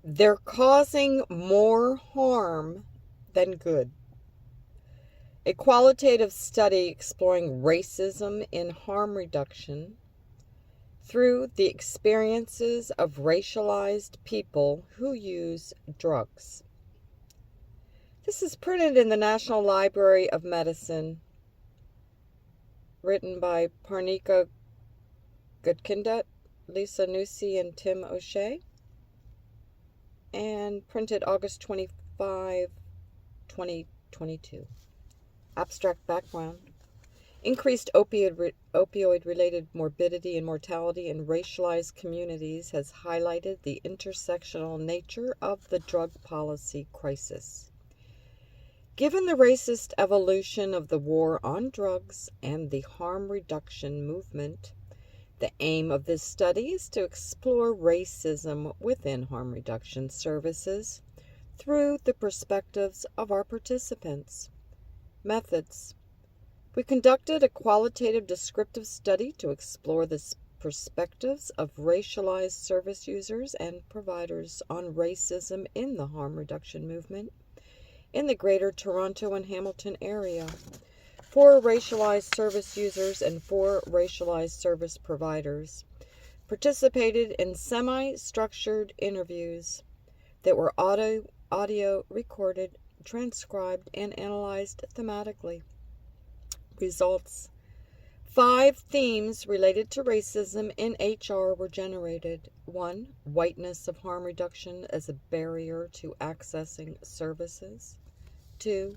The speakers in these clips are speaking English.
They're causing more harm than good. A qualitative study exploring racism in harm reduction through the experiences of racialized people who use drugs. This is printed in the National Library of Medicine, written by Parnika Gutkendet, Lisa Nusi, and Tim O'Shea, and printed August 25, 2022. Abstract background. Increased opioid-related morbidity and mortality in racialized communities has highlighted the intersectional nature of the drug policy crisis. Given the racist evolution of the war on drugs and the harm reduction movement, the aim of this study is to explore racism within harm reduction services through the perspectives of our participants. Methods. We conducted a qualitative descriptive study to explore the perspectives of racialized service users and providers on racism in the harm reduction movement in the Greater Toronto and Hamilton area. 4 racialized service users and 4 racialized service providers participated in semi-structured interviews that were audio recorded, transcribed, and analyzed thematically. Results. 5 themes related to racism in HR were generated. 1. Whiteness of harm reduction as a barrier to accessing services. 2.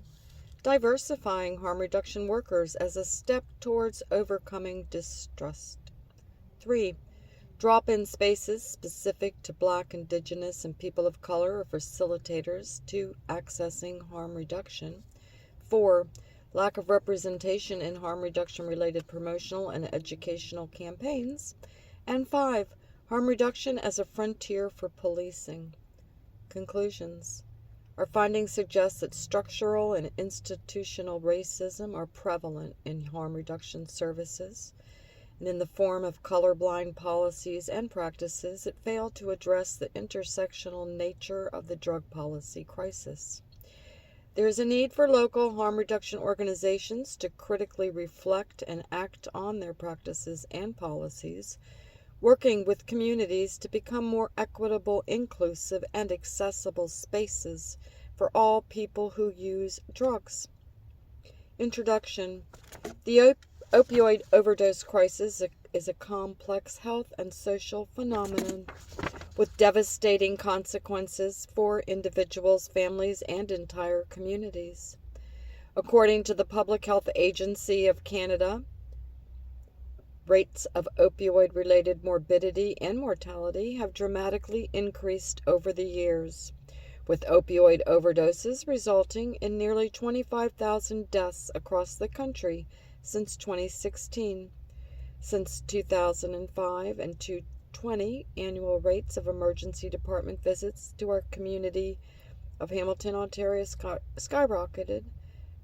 Diversifying harm reduction workers as a step towards overcoming distrust. 3. Drop-in spaces specific to Black, Indigenous, and people of color are facilitators to accessing harm reduction. 4. Lack of representation in harm reduction-related promotional and educational campaigns. And 5. Harm reduction as a frontier for policing. Conclusions. Our findings suggest that structural and institutional racism are prevalent in harm reduction services, and in the form of colorblind policies and practices, it failed to address the intersectional nature of the drug policy crisis. There is a need for local harm reduction organizations to critically reflect and act on their practices and policies, working with communities to become more equitable, inclusive, and accessible spaces for all people who use drugs. Introduction. The opioid overdose crisis is a complex health and social phenomenon with devastating consequences for individuals, families, and entire communities. According to the Public Health Agency of Canada, rates of opioid-related morbidity and mortality have dramatically increased over the years, with opioid overdoses resulting in nearly 25,000 deaths across the country since 2016. Since 2005 and 2020, annual rates of emergency department visits to our community of Hamilton, Ontario skyrocketed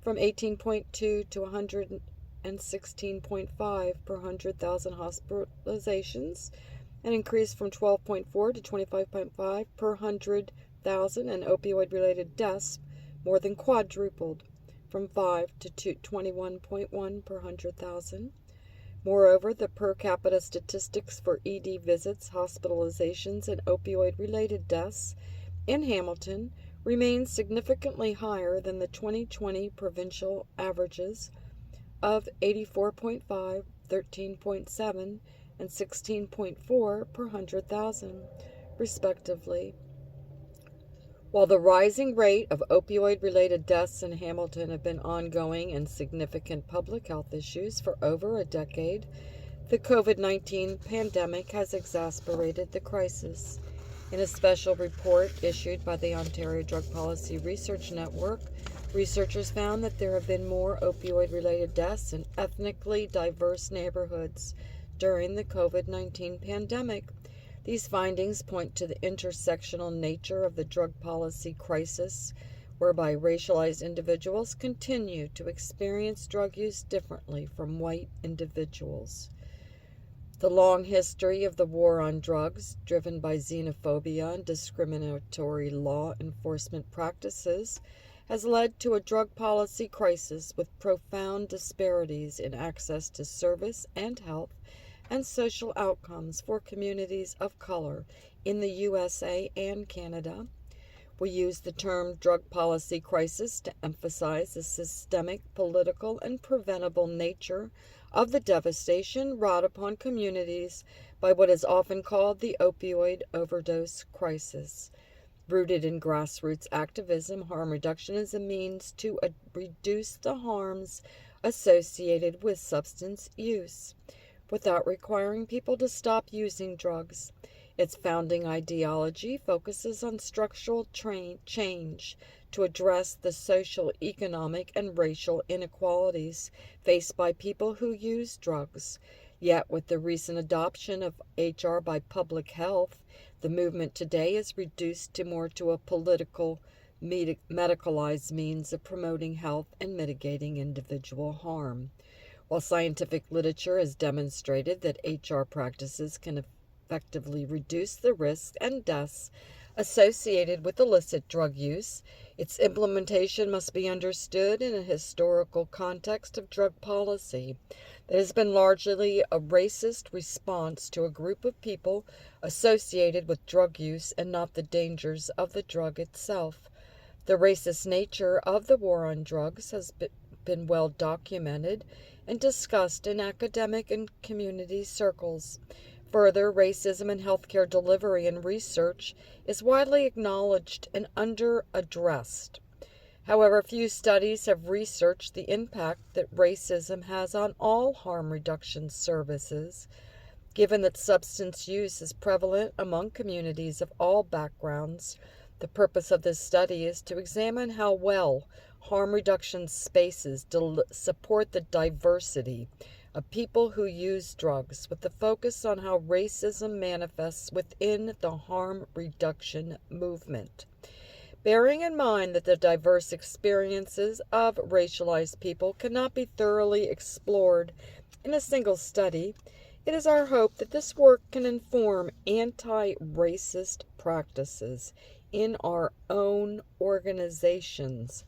from 18.2 to 116.5 per 100,000 hospitalizations, and increased from 12.4 to 25.5 per 100,000, and opioid-related deaths more than quadrupled from 5 to 21.1 per 100,000. Moreover, the per capita statistics for ED visits, hospitalizations, and opioid-related deaths in Hamilton remain significantly higher than the 2020 provincial averages of 84.5, 13.7, and 16.4 per 100,000, respectively. While the rising rate of opioid-related deaths in Hamilton have been ongoing and significant public health issues for over a decade, the COVID-19 pandemic has exacerbated the crisis. In a special report issued by the Ontario Drug Policy Research Network, researchers found that there have been more opioid-related deaths in ethnically diverse neighborhoods during the COVID-19 pandemic. These findings point to the intersectional nature of the drug policy crisis, whereby racialized individuals continue to experience drug use differently from white individuals. The long history of the war on drugs, driven by xenophobia and discriminatory law enforcement practices, has led to a drug policy crisis with profound disparities in access to service and health and social outcomes for communities of color in the USA and Canada. We use the term drug policy crisis to emphasize the systemic, political, and preventable nature of the devastation wrought upon communities by what is often called the opioid overdose crisis. Rooted in grassroots activism, harm reduction is a means to reduce the harms associated with substance use, without requiring people to stop using drugs. Its founding ideology focuses on structural change to address the social, economic, and racial inequalities faced by people who use drugs. Yet, with the recent adoption of HR by Public Health, the movement today is reduced to a political, medicalized means of promoting health and mitigating individual harm. While scientific literature has demonstrated that HR practices can effectively reduce the risks and deaths associated with illicit drug use, its implementation must be understood in a historical context of drug policy that has been largely a racist response to a group of people associated with drug use and not the dangers of the drug itself. The racist nature of the war on drugs has been well documented and discussed in academic and community circles. Further, racism in healthcare delivery and research is widely acknowledged and under-addressed. However, few studies have researched the impact that racism has on all harm reduction services. Given that substance use is prevalent among communities of all backgrounds, the purpose of this study is to examine how well harm reduction spaces support the diversity of people who use drugs, with the focus on how racism manifests within the harm reduction movement. Bearing in mind that the diverse experiences of racialized people cannot be thoroughly explored in a single study, it is our hope that this work can inform anti-racist practices in our own organizations.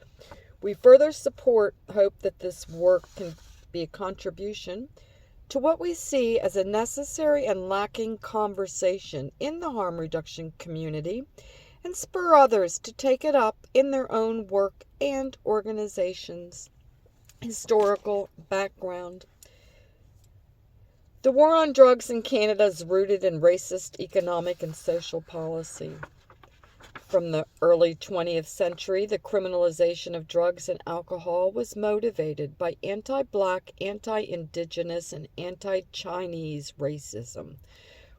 We further hope that this work can be a contribution to what we see as a necessary and lacking conversation in the harm reduction community, and spur others to take it up in their own work and organizations. Historical background. The war on drugs in Canada is rooted in racist economic and social policy. From the early 20th century, the criminalization of drugs and alcohol was motivated by anti-Black, anti-Indigenous, and anti-Chinese racism,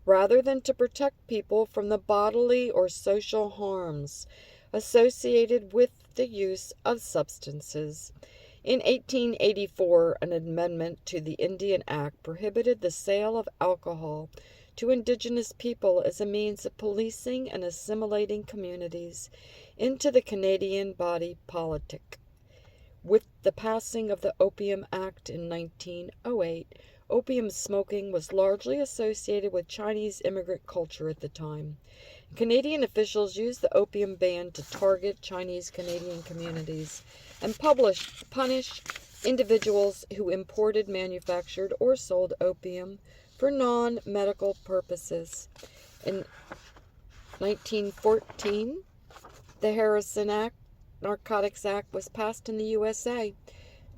rather than to protect people from the bodily or social harms associated with the use of substances. In 1884, an amendment to the Indian Act prohibited the sale of alcohol to Indigenous people as a means of policing and assimilating communities into the Canadian body politic. With the passing of the Opium Act in 1908, opium smoking was largely associated with Chinese immigrant culture at the time. Canadian officials used the opium ban to target Chinese Canadian communities and punish individuals who imported, manufactured, or sold opium for non-medical purposes. In 1914, the Harrison Narcotics Act was passed in the USA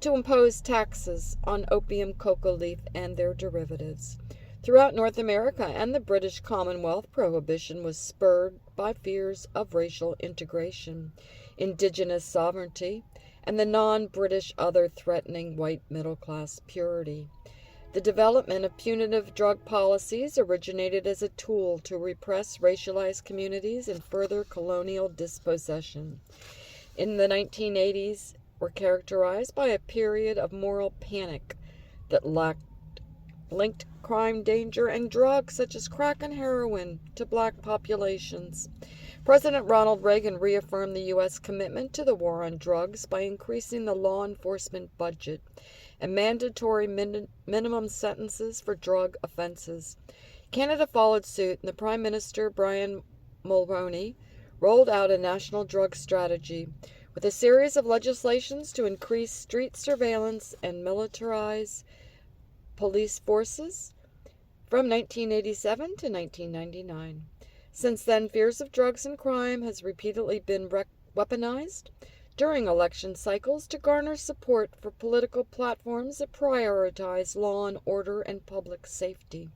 to impose taxes on opium, coca leaf, and their derivatives. Throughout North America and the British Commonwealth, prohibition was spurred by fears of racial integration, Indigenous sovereignty, and the non-British other threatening white middle-class purity. The development of punitive drug policies originated as a tool to repress racialized communities and further colonial dispossession. In the 1980s, were characterized by a period of moral panic that linked crime, danger, and drugs such as crack and heroin to Black populations. President Ronald Reagan reaffirmed the U.S. commitment to the war on drugs by increasing the law enforcement budget and mandatory minimum sentences for drug offenses. Canada followed suit, and the Prime Minister, Brian Mulroney, rolled out a national drug strategy with a series of legislations to increase street surveillance and militarize police forces from 1987 to 1999. Since then, fears of drugs and crime has repeatedly been weaponized during election cycles to garner support for political platforms that prioritize law and order and public safety.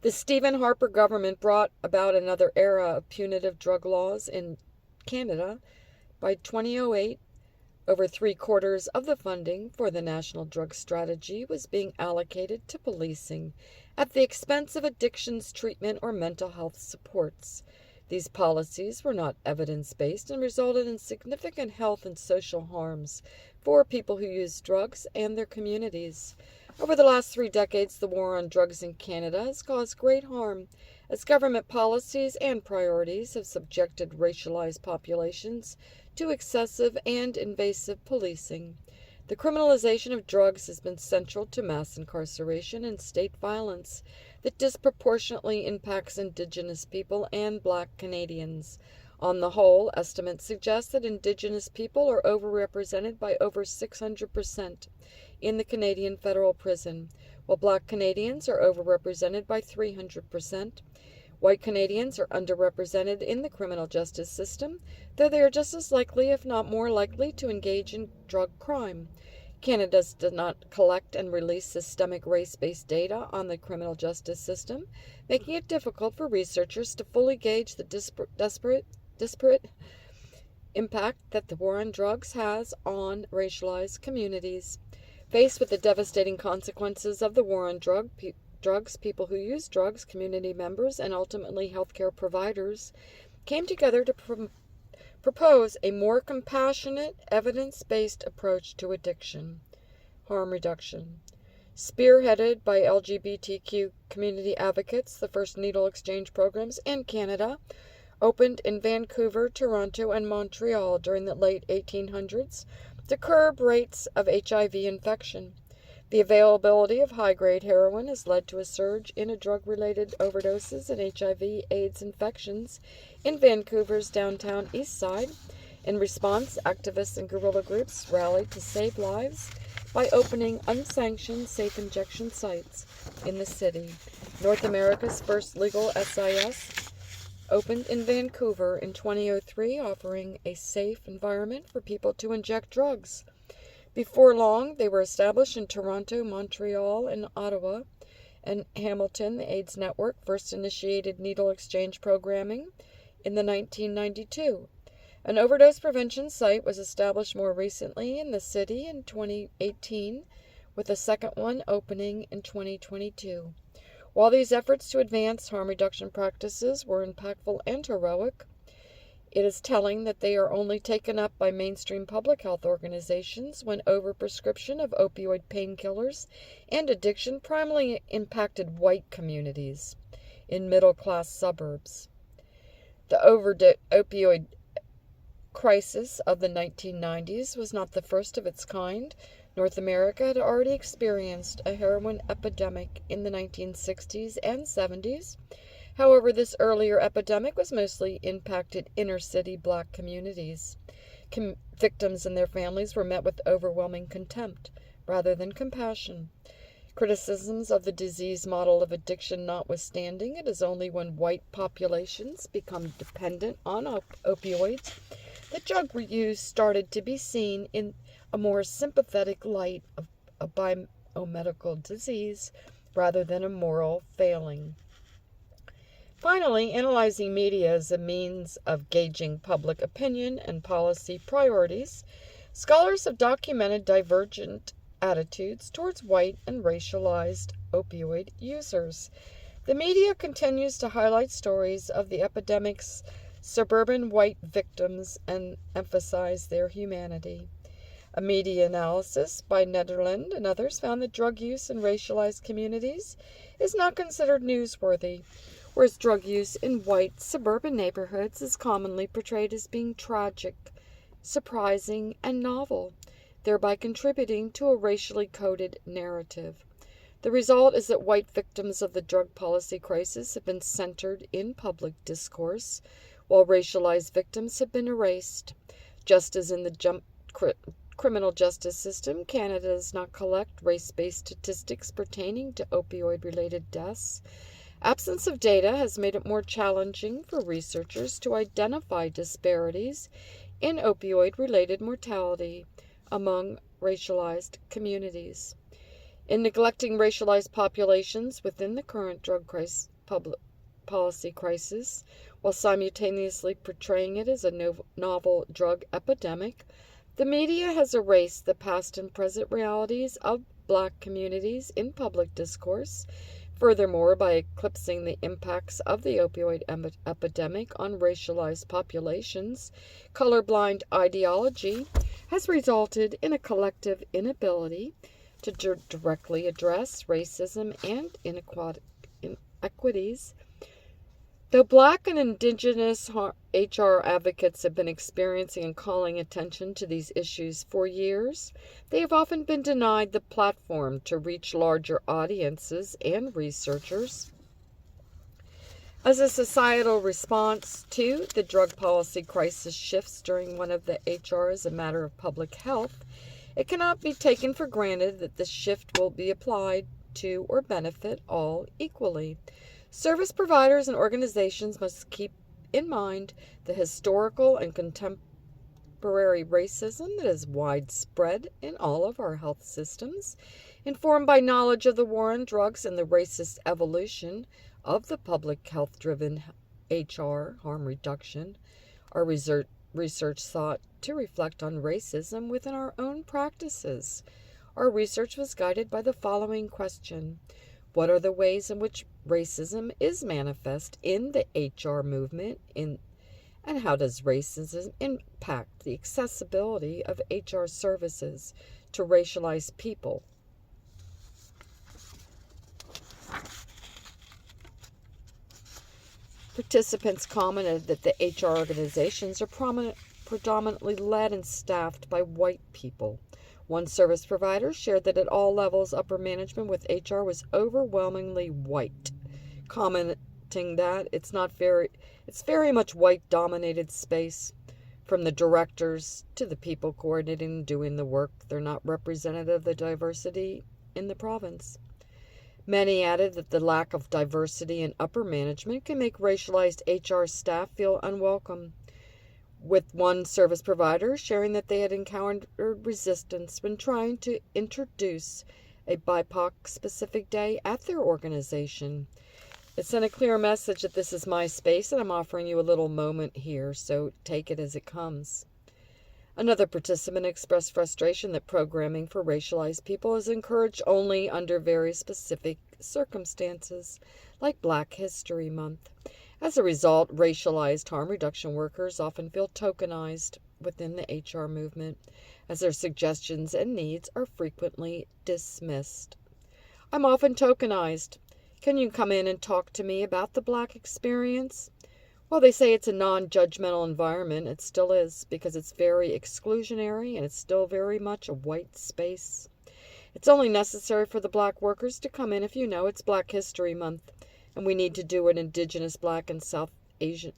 The Stephen Harper government brought about another era of punitive drug laws in Canada. By 2008, over 3/4 of the funding for the National Drug Strategy was being allocated to policing at the expense of addictions treatment or mental health supports. These policies were not evidence-based and resulted in significant health and social harms for people who use drugs and their communities. Over the last 3 decades, the war on drugs in Canada has caused great harm, as government policies and priorities have subjected racialized populations to excessive and invasive policing. The criminalization of drugs has been central to mass incarceration and state violence that disproportionately impacts Indigenous people and Black Canadians. On the whole, estimates suggest that Indigenous people are overrepresented by over 600% in the Canadian federal prison, while Black Canadians are overrepresented by 300%. White Canadians are underrepresented in the criminal justice system, though they are just as likely, if not more likely, to engage in drug crime. Canada does not collect and release systemic race-based data on the criminal justice system, making it difficult for researchers to fully gauge the disparate impact that the war on drugs has on racialized communities. Faced with the devastating consequences of the war on drugs, people who use drugs, community members, and ultimately healthcare providers came together to propose a more compassionate, evidence-based approach to addiction harm reduction. Spearheaded by LGBTQ community advocates, the first needle exchange programs in Canada opened in Vancouver, Toronto, and Montreal during the late 1800s to curb rates of HIV infection. The availability of high-grade heroin has led to a surge in drug-related overdoses and HIV/AIDS infections in Vancouver's downtown east side. In response, activists and guerrilla groups rallied to save lives by opening unsanctioned safe injection sites in the city. North America's first legal SIS opened in Vancouver in 2003, offering a safe environment for people to inject drugs. Before long, they were established in Toronto, Montreal, and Ottawa. And Hamilton, the AIDS Network, first initiated needle exchange programming in 1992. An overdose prevention site was established more recently in the city in 2018, with a second one opening in 2022. While these efforts to advance harm reduction practices were impactful and heroic, it is telling that they are only taken up by mainstream public health organizations when overprescription of opioid painkillers and addiction primarily impacted white communities in middle-class suburbs. The opioid crisis of the 1990s was not the first of its kind. North America had already experienced a heroin epidemic in the 1960s and 70s. However, this earlier epidemic was mostly impacted inner-city Black communities. Victims and their families were met with overwhelming contempt rather than compassion. Criticisms of the disease model of addiction notwithstanding, it is only when white populations become dependent on opioids that drug use started to be seen in a more sympathetic light of a biomedical disease rather than a moral failing. Finally, analyzing media as a means of gauging public opinion and policy priorities, scholars have documented divergent attitudes towards white and racialized opioid users. The media continues to highlight stories of the epidemic's suburban white victims and emphasize their humanity. A media analysis by Netherland and others found that drug use in racialized communities is not considered newsworthy, whereas drug use in white suburban neighborhoods is commonly portrayed as being tragic, surprising, and novel. thereby contributing to a racially coded narrative. The result is that white victims of the drug policy crisis have been centered in public discourse, while racialized victims have been erased. Just as in the criminal justice system, Canada does not collect race-based statistics pertaining to opioid-related deaths. Absence of data has made it more challenging for researchers to identify disparities in opioid-related mortality among racialized communities. In neglecting racialized populations within the current drug public policy crisis, while simultaneously portraying it as a novel drug epidemic, the media has erased the past and present realities of Black communities in public discourse. Furthermore, by eclipsing the impacts of the opioid epidemic on racialized populations, colorblind ideology has resulted in a collective inability to directly address racism and inequities. Though Black and Indigenous HR advocates have been experiencing and calling attention to these issues for years, they have often been denied the platform to reach larger audiences and researchers. As a societal response to the drug policy crisis shifts during one of the HR as a matter of public health, it cannot be taken for granted that this shift will be applied to or benefit all equally. Service providers and organizations must keep in mind the historical and contemporary racism that is widespread in all of our health systems, informed by knowledge of the war on drugs and the racist evolution of the public health-driven HR, harm reduction. Our research sought to reflect on racism within our own practices. Our research was guided by the following question: what are the ways in which racism is manifest in the HR movement, and how does racism impact the accessibility of HR services to racialized people? Participants commented that the HR organizations are predominantly led and staffed by white people. One service provider shared that at all levels, upper management with HR was overwhelmingly white, commenting that it's very much white-dominated space. From the directors to the people coordinating and doing the work, they're not representative of the diversity in the province. Many added that the lack of diversity in upper management can make racialized HR staff feel unwelcome, with one service provider sharing that they had encountered resistance when trying to introduce a BIPOC-specific day at their organization. It sent a clear message that this is my space and I'm offering you a little moment here, so take it as it comes. Another participant expressed frustration that programming for racialized people is encouraged only under very specific circumstances, like Black History Month. As a result, racialized harm reduction workers often feel tokenized within the HR movement, as their suggestions and needs are frequently dismissed. I'm often tokenized. Can you come in and talk to me about the Black experience? While they say it's a non-judgmental environment, it still is, because it's very exclusionary and it's still very much a white space. It's only necessary for the Black workers to come in if you know it's Black History Month, and we need to do an Indigenous, Black, and South Asian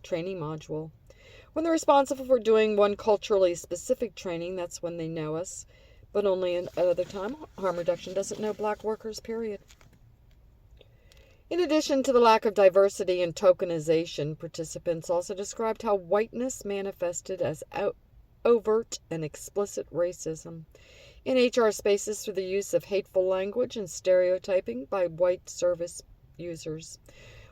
training module. When they're responsible for doing one culturally specific training, that's when they know us, but only another time. Harm reduction doesn't know Black workers, period. In addition to the lack of diversity and tokenization, participants also described how whiteness manifested as overt and explicit racism in HR spaces through the use of hateful language and stereotyping by white service users.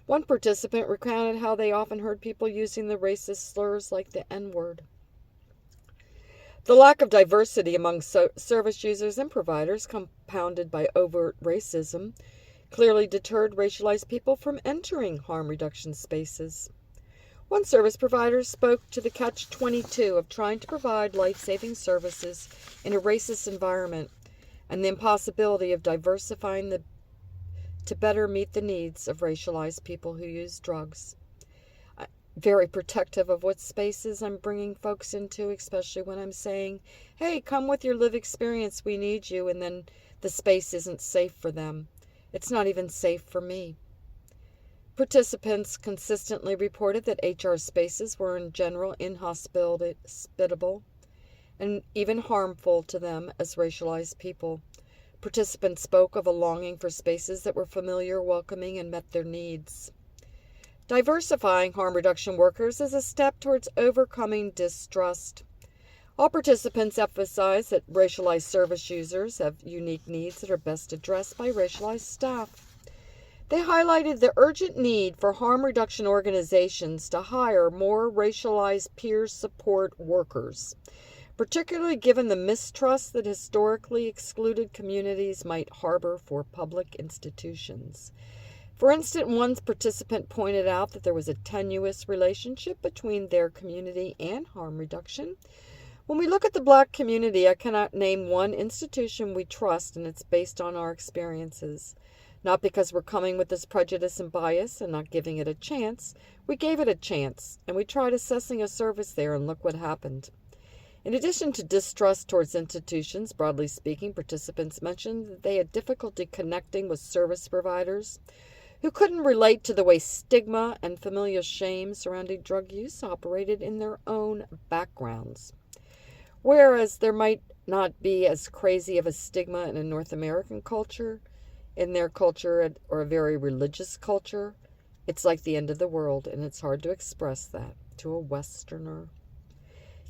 One participant recounted how they often heard people using the racist slurs like the N-word. The lack of diversity among service users and providers, compounded by overt racism, clearly deterred racialized people from entering harm reduction spaces. One service provider spoke to the catch-22 of trying to provide life-saving services in a racist environment and the impossibility of diversifying to better meet the needs of racialized people who use drugs. very protective of what spaces I'm bringing folks into, especially when I'm saying, hey, come with your lived experience, we need you, and then the space isn't safe for them. It's not even safe for me. Participants consistently reported that HR spaces were in general inhospitable and even harmful to them as racialized people. Participants spoke of a longing for spaces that were familiar, welcoming, and met their needs. Diversifying harm reduction workers is a step towards overcoming distrust. All participants emphasize that racialized service users have unique needs that are best addressed by racialized staff. They highlighted the urgent need for harm reduction organizations to hire more racialized peer support workers, particularly given the mistrust that historically excluded communities might harbor for public institutions. For instance, one participant pointed out that there was a tenuous relationship between their community and harm reduction. When we look at the Black community, I cannot name one institution we trust, and it's based on our experiences. Not because we're coming with this prejudice and bias and not giving it a chance. We gave it a chance, and we tried assessing a service there, and look what happened. In addition to distrust towards institutions, broadly speaking, participants mentioned that they had difficulty connecting with service providers who couldn't relate to the way stigma and familial shame surrounding drug use operated in their own backgrounds. Whereas there might not be as crazy of a stigma in a North American culture, in their culture or a very religious culture, it's like the end of the world, and it's hard to express that to a Westerner.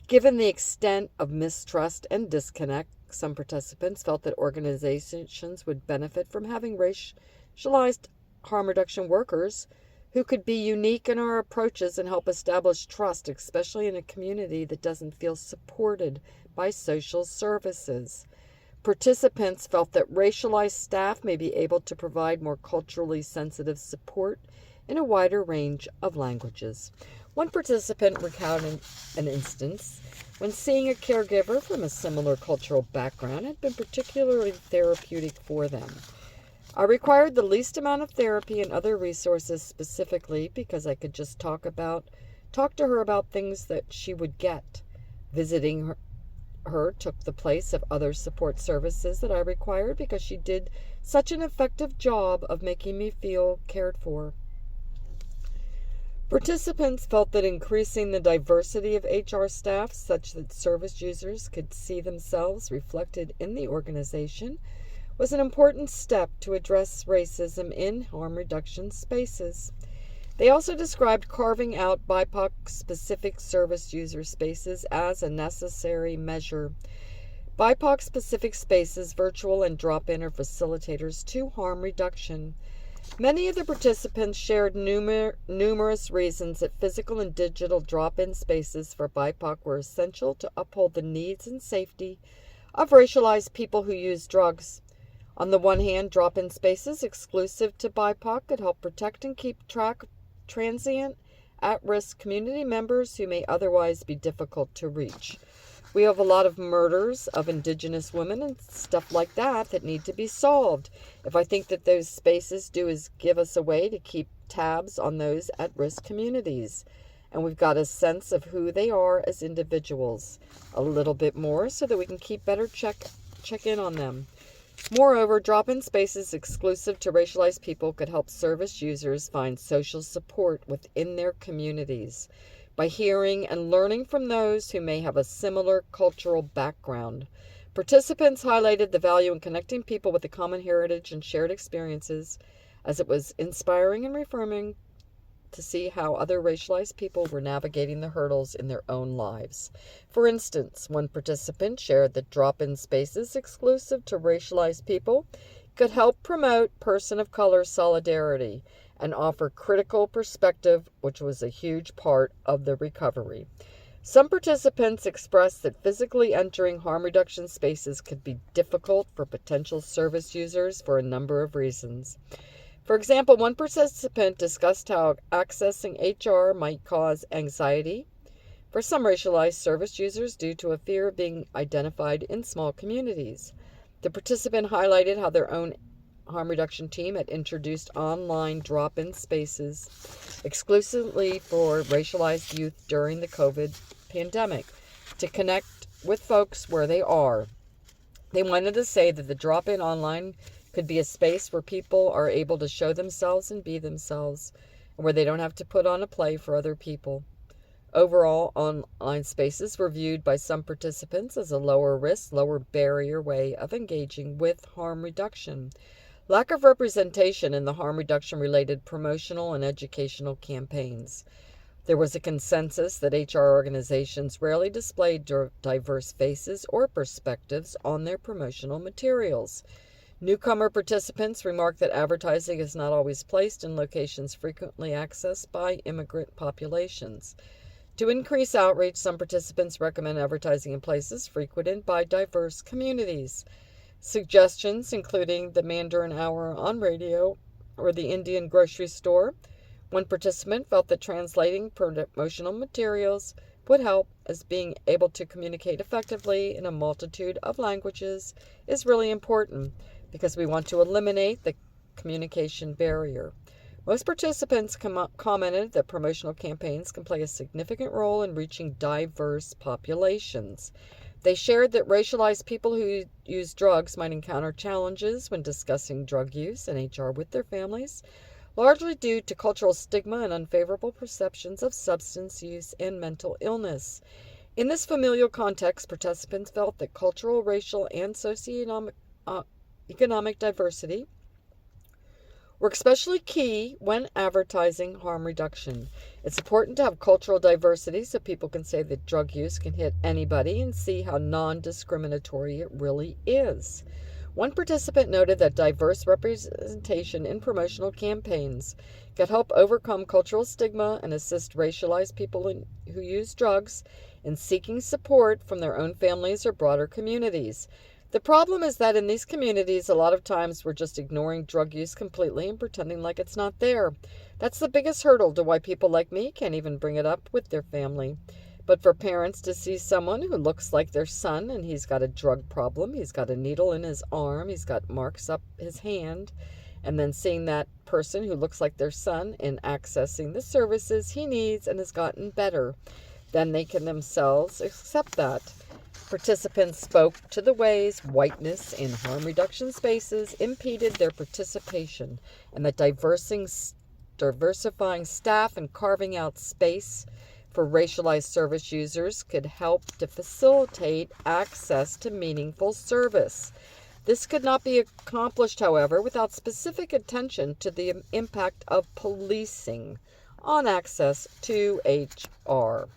Given the extent of mistrust and disconnect, some participants felt that organizations would benefit from having racialized harm reduction workers who could be unique in our approaches and help establish trust, especially in a community that doesn't feel supported by social services. Participants felt that racialized staff may be able to provide more culturally sensitive support in a wider range of languages. One participant recounted an instance when seeing a caregiver from a similar cultural background had been particularly therapeutic for them. I required the least amount of therapy and other resources specifically because I could just talk to her about things that she would get. Visiting her took the place of other support services that I required because she did such an effective job of making me feel cared for. Participants felt that increasing the diversity of HR staff such that service users could see themselves reflected in the organization was an important step to address racism in harm reduction spaces. They also described carving out BIPOC-specific service user spaces as a necessary measure. BIPOC-specific spaces, virtual and drop-in, are facilitators to harm reduction. Many of the participants shared numerous reasons that physical and digital drop-in spaces for BIPOC were essential to uphold the needs and safety of racialized people who use drugs. On the one hand, drop-in spaces exclusive to BIPOC could help protect and keep track of transient, at-risk community members who may otherwise be difficult to reach. We have a lot of murders of Indigenous women and stuff like that need to be solved. If I think that those spaces do is give us a way to keep tabs on those at-risk communities. And we've got a sense of who they are as individuals a little bit more so that we can keep better check in on them. Moreover, drop-in spaces exclusive to racialized people could help service users find social support within their communities by hearing and learning from those who may have a similar cultural background. Participants highlighted the value in connecting people with a common heritage and shared experiences, as it was inspiring and reaffirming to see how other racialized people were navigating the hurdles in their own lives. For instance, one participant shared that drop-in spaces exclusive to racialized people could help promote person of color solidarity and offer critical perspective, which was a huge part of the recovery. Some participants expressed that physically entering harm reduction spaces could be difficult for potential service users for a number of reasons. For example, one participant discussed how accessing HR might cause anxiety for some racialized service users due to a fear of being identified in small communities. The participant highlighted how their own harm reduction team had introduced online drop-in spaces exclusively for racialized youth during the COVID pandemic to connect with folks where they are. They wanted to say that the drop-in online could be a space where people are able to show themselves and be themselves, and where they don't have to put on a play for other people. Overall, online spaces were viewed by some participants as a lower risk, lower barrier way of engaging with harm reduction. Lack of representation in the harm reduction related promotional and educational campaigns. There was a consensus that HR organizations rarely displayed diverse faces or perspectives on their promotional materials. Newcomer participants remarked that advertising is not always placed in locations frequently accessed by immigrant populations. To increase outreach, some participants recommend advertising in places frequented by diverse communities. Suggestions including the Mandarin Hour on radio or the Indian grocery store. One participant felt that translating promotional materials would help, as being able to communicate effectively in a multitude of languages is really important because we want to eliminate the communication barrier. Most participants commented that promotional campaigns can play a significant role in reaching diverse populations. They shared that racialized people who use drugs might encounter challenges when discussing drug use and HR with their families, largely due to cultural stigma and unfavorable perceptions of substance use and mental illness. In this familial context, participants felt that cultural, racial, and socioeconomic diversity were especially key when advertising harm reduction. It's important to have cultural diversity so people can say that drug use can hit anybody and see how non-discriminatory it really is. One participant noted that diverse representation in promotional campaigns could help overcome cultural stigma and assist racialized people who use drugs in seeking support from their own families or broader communities. The problem is that in these communities, a lot of times we're just ignoring drug use completely and pretending like it's not there. That's the biggest hurdle to why people like me can't even bring it up with their family. But for parents to see someone who looks like their son and he's got a drug problem, he's got a needle in his arm, he's got marks up his hand, and then seeing that person who looks like their son in accessing the services he needs and has gotten better, then they can themselves accept that. Participants spoke to the ways whiteness in harm reduction spaces impeded their participation, and that diversifying staff and carving out space for racialized service users could help to facilitate access to meaningful service. This could not be accomplished, however, without specific attention to the impact of policing on access to HR.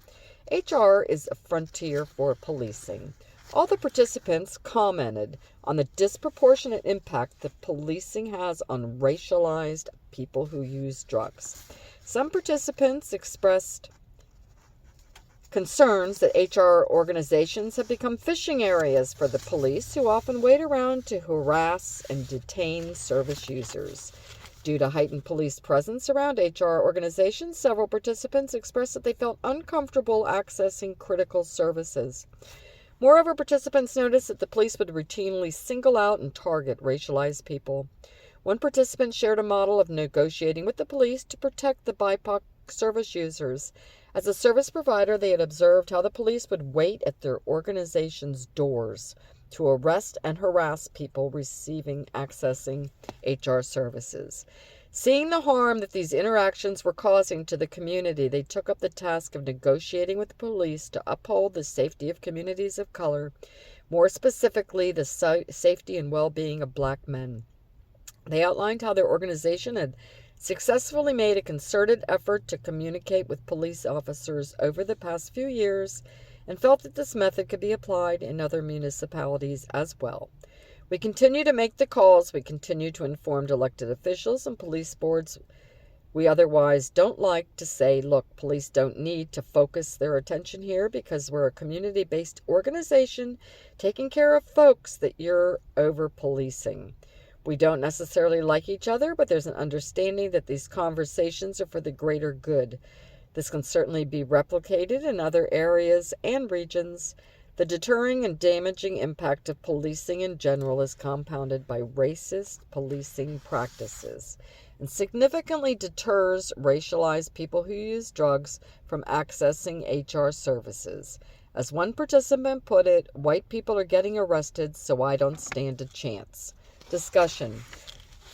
HR is a frontier for policing. All the participants commented on the disproportionate impact that policing has on racialized people who use drugs. Some participants expressed concerns that HR organizations have become fishing areas for the police, who often wait around to harass and detain service users. Due to heightened police presence around HR organizations, several participants expressed that they felt uncomfortable accessing critical services. Moreover, participants noticed that the police would routinely single out and target racialized people. One participant shared a model of negotiating with the police to protect the BIPOC service users. As a service provider, they had observed how the police would wait at their organization's doors to arrest and harass people accessing HR services. Seeing the harm that these interactions were causing to the community, they took up the task of negotiating with the police to uphold the safety of communities of color, more specifically the safety and well-being of Black men. They outlined how their organization had successfully made a concerted effort to communicate with police officers over the past few years, and felt that this method could be applied in other municipalities as well. We continue to make the calls. We continue to inform elected officials and police boards we otherwise don't like to say, look, police don't need to focus their attention here because we're a community-based organization taking care of folks that you're over-policing. We don't necessarily like each other, but there's an understanding that these conversations are for the greater good. This can certainly be replicated in other areas and regions. The deterring and damaging impact of policing in general is compounded by racist policing practices and significantly deters racialized people who use drugs from accessing HR services. As one participant put it, white people are getting arrested, so I don't stand a chance. Discussion.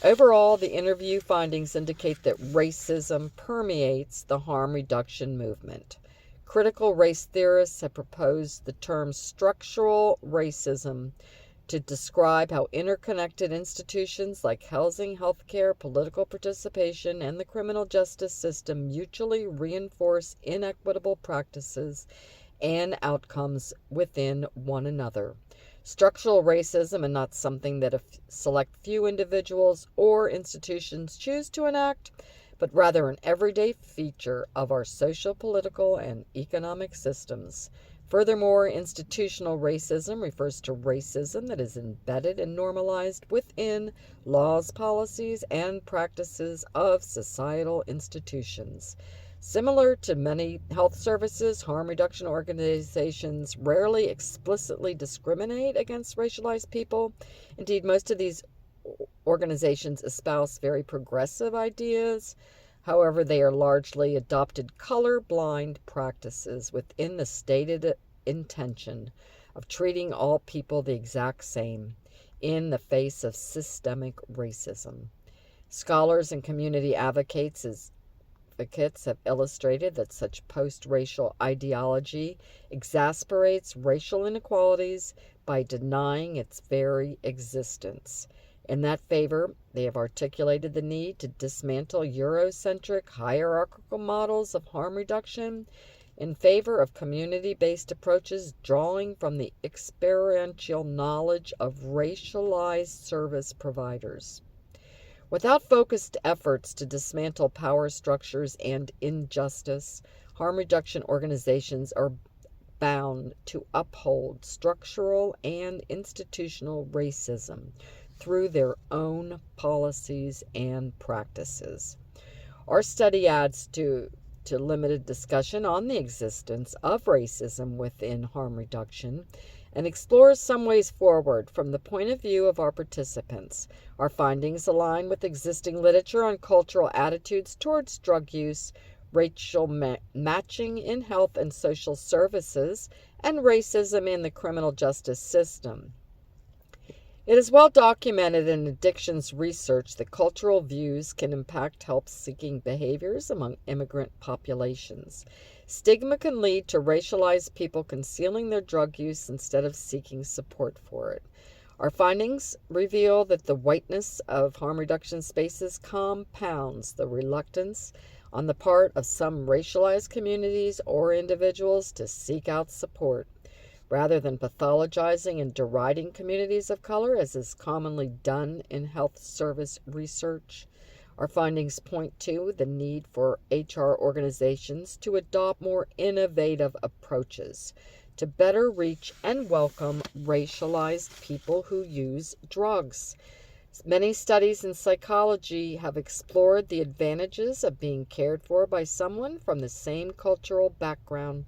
Overall, the interview findings indicate that racism permeates the harm reduction movement. Critical race theorists have proposed the term structural racism to describe how interconnected institutions like housing, healthcare, political participation, and the criminal justice system mutually reinforce inequitable practices and outcomes within one another. Structural racism is not something that a select few individuals or institutions choose to enact, but rather an everyday feature of our social, political, and economic systems. Furthermore, institutional racism refers to racism that is embedded and normalized within laws, policies, and practices of societal institutions. Similar to many health services, harm reduction organizations rarely explicitly discriminate against racialized people. Indeed, most of these organizations espouse very progressive ideas. However, they are largely adopted colorblind practices within the stated intention of treating all people the exact same in the face of systemic racism. Scholars and community advocates have illustrated that such post-racial ideology exasperates racial inequalities by denying its very existence. In that favor, they have articulated the need to dismantle Eurocentric hierarchical models of harm reduction in favor of community-based approaches drawing from the experiential knowledge of racialized service providers. Without focused efforts to dismantle power structures and injustice, harm reduction organizations are bound to uphold structural and institutional racism through their own policies and practices. Our study adds to limited discussion on the existence of racism within harm reduction and explores some ways forward from the point of view of our participants. Our findings align with existing literature on cultural attitudes towards drug use, racial matching in health and social services, and racism in the criminal justice system. It is well documented in addictions research that cultural views can impact help-seeking behaviors among immigrant populations. Stigma can lead to racialized people concealing their drug use instead of seeking support for it. Our findings reveal that the whiteness of harm reduction spaces compounds the reluctance on the part of some racialized communities or individuals to seek out support. Rather than pathologizing and deriding communities of color, as is commonly done in health service research, our findings point to the need for HR organizations to adopt more innovative approaches to better reach and welcome racialized people who use drugs. Many studies in psychology have explored the advantages of being cared for by someone from the same cultural background.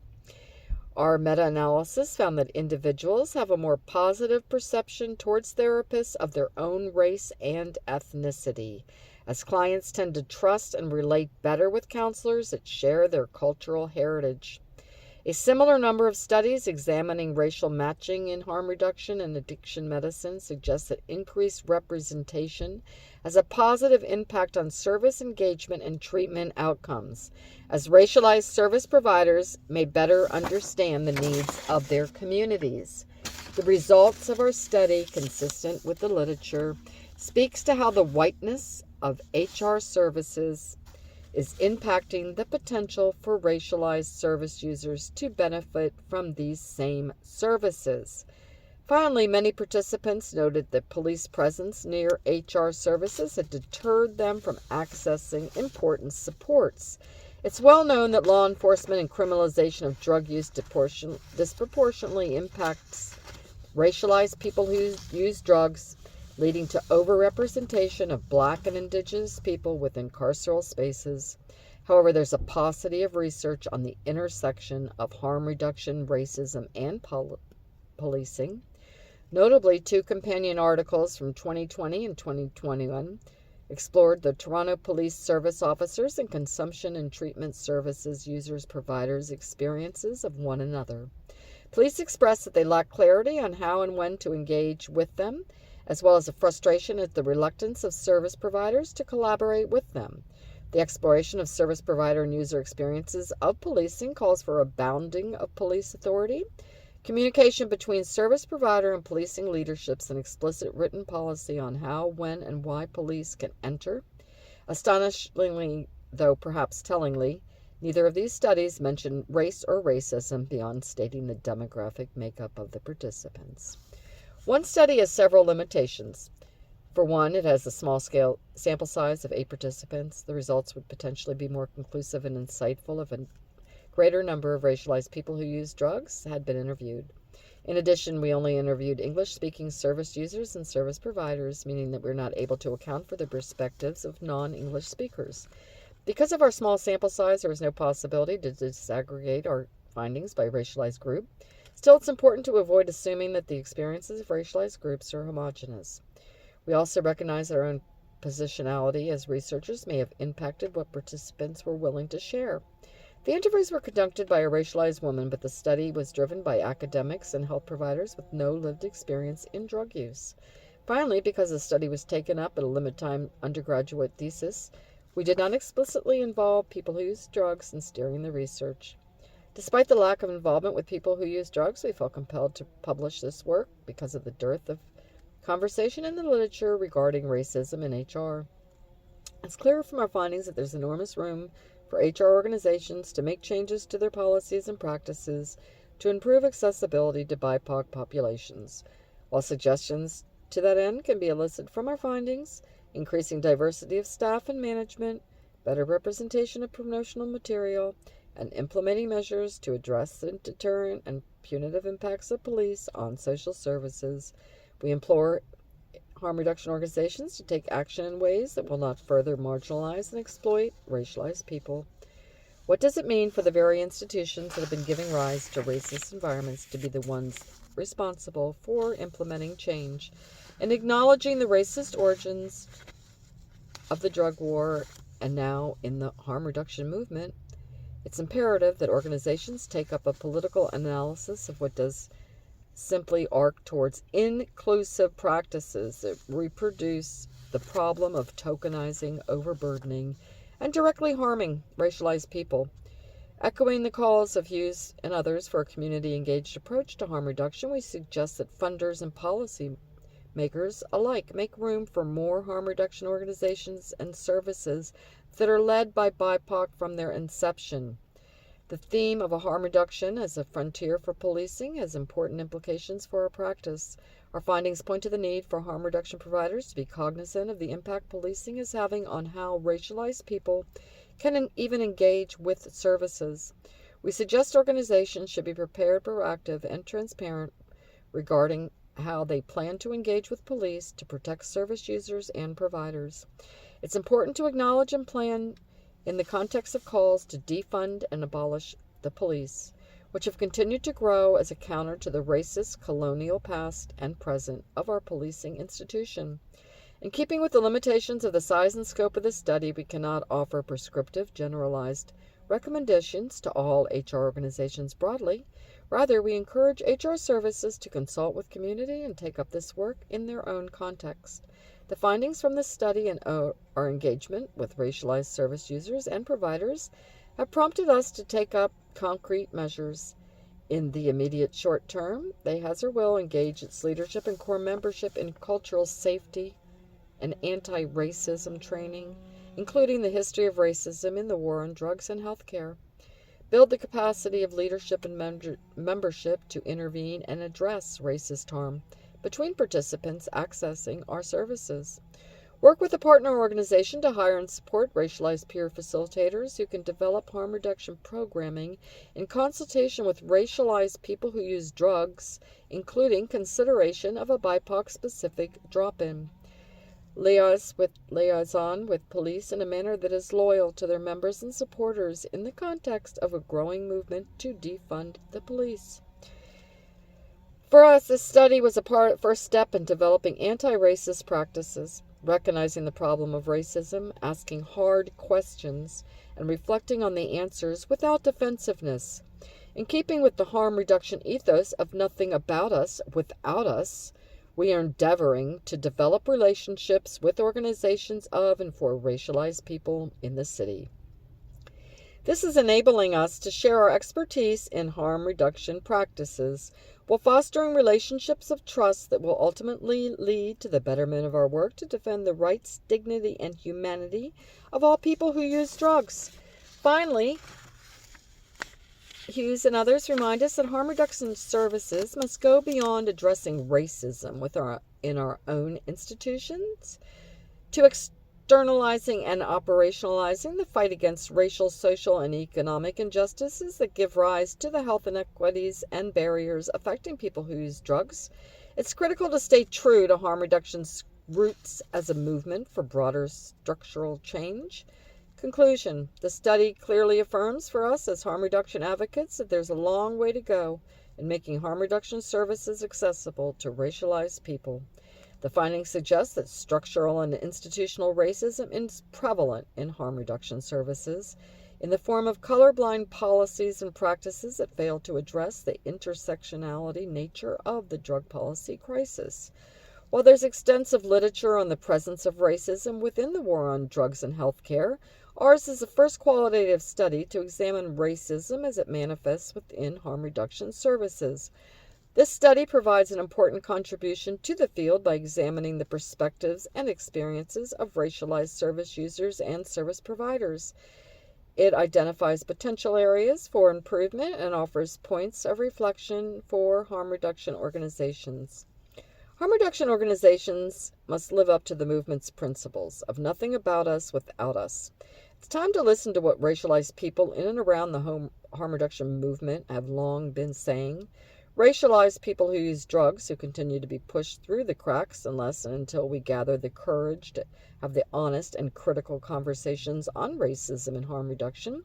Our meta-analysis found that individuals have a more positive perception towards therapists of their own race and ethnicity, as clients tend to trust and relate better with counselors that share their cultural heritage. A similar number of studies examining racial matching in harm reduction and addiction medicine suggests that increased representation has a positive impact on service engagement and treatment outcomes, as racialized service providers may better understand the needs of their communities. The results of our study, consistent with the literature, speaks to how the whiteness of HR services is impacting the potential for racialized service users to benefit from these same services. Finally, many participants noted that police presence near HR services had deterred them from accessing important supports. It's well known that law enforcement and criminalization of drug use disproportionately impacts racialized people who use drugs, leading to overrepresentation of Black and Indigenous people within carceral spaces. However, there's a paucity of research on the intersection of harm reduction, racism, and policing. Notably, 2 companion articles from 2020 and 2021 explored the Toronto Police Service officers and consumption and treatment services users providers' experiences of one another. Police expressed that they lack clarity on how and when to engage with them, as well as a frustration at the reluctance of service providers to collaborate with them. The exploration of service provider and user experiences of policing calls for a bounding of police authority, communication between service provider and policing leaderships, and explicit written policy on how, when, and why police can enter. Astonishingly, though perhaps tellingly, neither of these studies mention race or racism beyond stating the demographic makeup of the participants. One study has several limitations. For one, it has a small-scale sample size of 8 participants. The results would potentially be more conclusive and insightful if a greater number of racialized people who use drugs had been interviewed. In addition, we only interviewed English-speaking service users and service providers, meaning that we're not able to account for the perspectives of non-English speakers. Because of our small sample size, there is no possibility to disaggregate our findings by racialized group. Still, it's important to avoid assuming that the experiences of racialized groups are homogeneous. We also recognize that our own positionality as researchers may have impacted what participants were willing to share. The interviews were conducted by a racialized woman, but the study was driven by academics and health providers with no lived experience in drug use. Finally, because the study was taken up at a limited-time undergraduate thesis, we did not explicitly involve people who use drugs in steering the research. Despite the lack of involvement with people who use drugs, we felt compelled to publish this work because of the dearth of conversation in the literature regarding racism in HR. It's clear from our findings that there's enormous room for HR organizations to make changes to their policies and practices to improve accessibility to BIPOC populations. While suggestions to that end can be elicited from our findings, increasing diversity of staff and management, better representation of promotional material, and implementing measures to address the deterrent and punitive impacts of police on social services, we implore harm reduction organizations to take action in ways that will not further marginalize and exploit racialized people. What does it mean for the very institutions that have been giving rise to racist environments to be the ones responsible for implementing change and acknowledging the racist origins of the drug war and now in the harm reduction movement? It's imperative that organizations take up a political analysis of what does simply arc towards inclusive practices that reproduce the problem of tokenizing, overburdening, and directly harming racialized people. Echoing the calls of Hughes and others for a community-engaged approach to harm reduction, we suggest that funders and policy makers alike make room for more harm reduction organizations and services that are led by BIPOC from their inception. The theme of a harm reduction as a frontier for policing has important implications for our practice. Our findings point to the need for harm reduction providers to be cognizant of the impact policing is having on how racialized people can even engage with services. We suggest organizations should be prepared, proactive, and transparent regarding how they plan to engage with police to protect service users and providers. It's important to acknowledge and plan in the context of calls to defund and abolish the police, which have continued to grow as a counter to the racist colonial past and present of our policing institution. In keeping with the limitations of the size and scope of the study, we cannot offer prescriptive, generalized recommendations to all HR organizations broadly. Rather, we encourage HR services to consult with community and take up this work in their own context. The findings from this study and our engagement with racialized service users and providers have prompted us to take up concrete measures. In the immediate short term, they has or will engage its leadership and core membership in cultural safety and anti-racism training, including the history of racism in the war on drugs and healthcare. Build the capacity of leadership and membership to intervene and address racist harm between participants accessing our services. Work with a partner organization to hire and support racialized peer facilitators who can develop harm reduction programming in consultation with racialized people who use drugs, including consideration of a BIPOC-specific drop-in. Liaison with police in a manner that is loyal to their members and supporters in the context of a growing movement to defund the police. For us, this study was a first step in developing anti-racist practices, recognizing the problem of racism, asking hard questions, and reflecting on the answers without defensiveness. In keeping with the harm reduction ethos of nothing about us without us, we are endeavoring to develop relationships with organizations of and for racialized people in the city. This is enabling us to share our expertise in harm reduction practices while fostering relationships of trust that will ultimately lead to the betterment of our work to defend the rights, dignity, and humanity of all people who use drugs. Finally, Hughes and others remind us that harm reduction services must go beyond addressing racism in our own institutions to externalizing and operationalizing the fight against racial, social, and economic injustices that give rise to the health inequities and barriers affecting people who use drugs. It's critical to stay true to harm reduction's roots as a movement for broader structural change. Conclusion. The study clearly affirms for us as harm reduction advocates that there's a long way to go in making harm reduction services accessible to racialized people. The findings suggest that structural and institutional racism is prevalent in harm reduction services in the form of colorblind policies and practices that fail to address the intersectionality nature of the drug policy crisis. While there's extensive literature on the presence of racism within the war on drugs and healthcare, ours is the first qualitative study to examine racism as it manifests within harm reduction services. This study provides an important contribution to the field by examining the perspectives and experiences of racialized service users and service providers. It identifies potential areas for improvement and offers points of reflection for harm reduction organizations. Harm reduction organizations must live up to the movement's principles of nothing about us without us. It's time to listen to what racialized people in and around the harm reduction movement have long been saying. Racialized people who use drugs, who continue to be pushed through the cracks unless and until we gather the courage to have the honest and critical conversations on racism and harm reduction.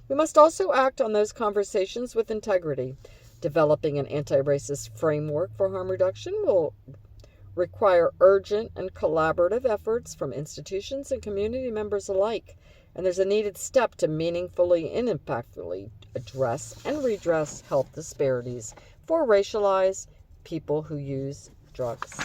We must also act on those conversations with integrity. Developing an anti-racist framework for harm reduction will require urgent and collaborative efforts from institutions and community members alike, and there's a needed step to meaningfully and impactfully address and redress health disparities for racialized people who use drugs.